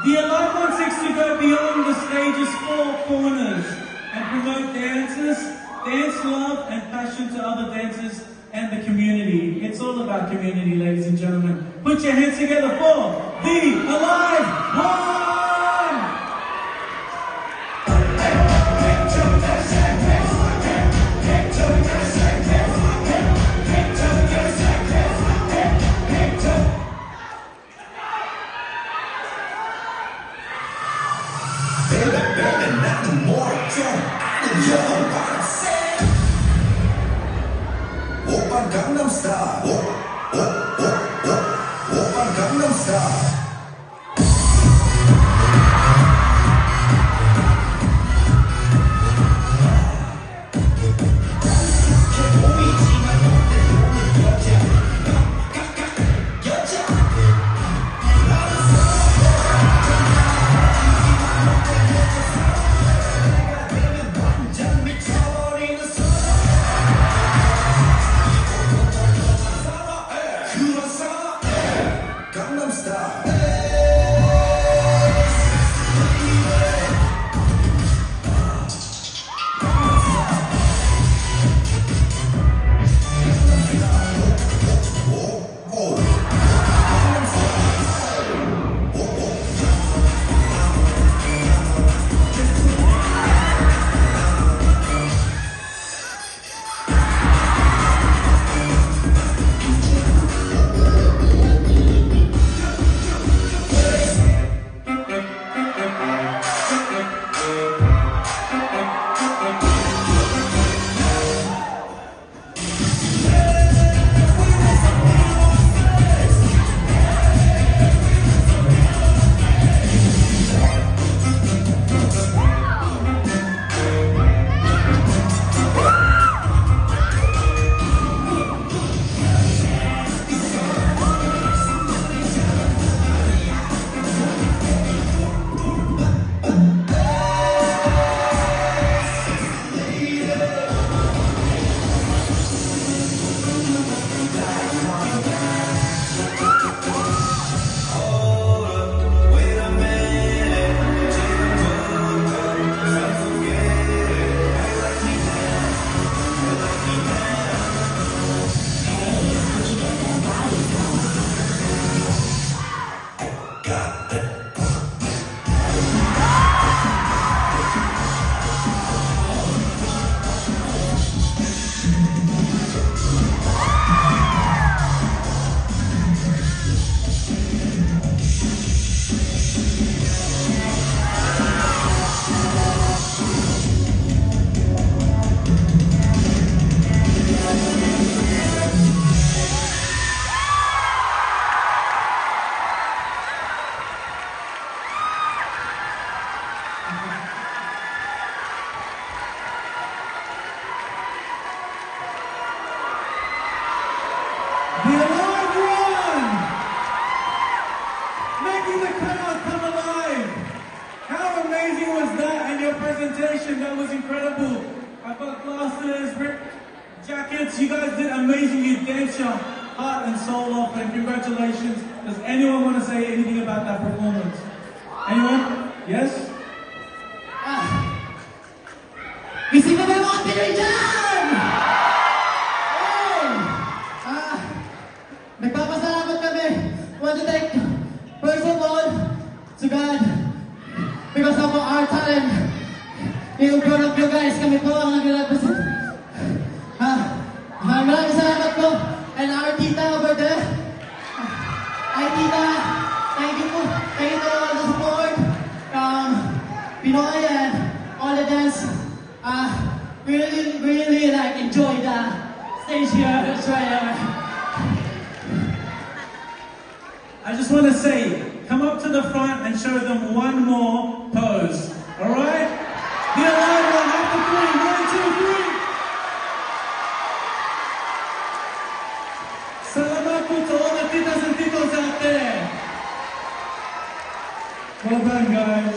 The Alive One seeks to go beyond the stage's four corners and promote dancers, dance love and passion to other dancers and the community. It's all about community, ladies and gentlemen. Put your hands together for the Alive One! Baby, nothing more than your mindset. Open Gangnam Style. Open Gangnam Style. Gangnam Style. The Alive One! Making the crowd come alive! How amazing was that? And your presentation, that was incredible. I've got glasses, ripped jackets. You guys did amazing. You danced your heart and soul off, and congratulations. Does anyone want to say anything about that performance? Anyone? Yes? Busy na ba yung mga Pinoy dyan? Nagpapasalamat kami. Want to thank, first of all, to God, because of our talent. Yung product nyo guys, kami po ang nag-represent. Maraming salamat po. And our tita over there. Hi tita, thank you po. Thank you for all the support. Pinoy and all the dance. Really like enjoy the stage here. That's right. I just want to say, come up to the front and show them one more pose. All right? The Alive One, after 3, 1, 2, 3. Salamat po to all the titas and titos out there. Well done, guys.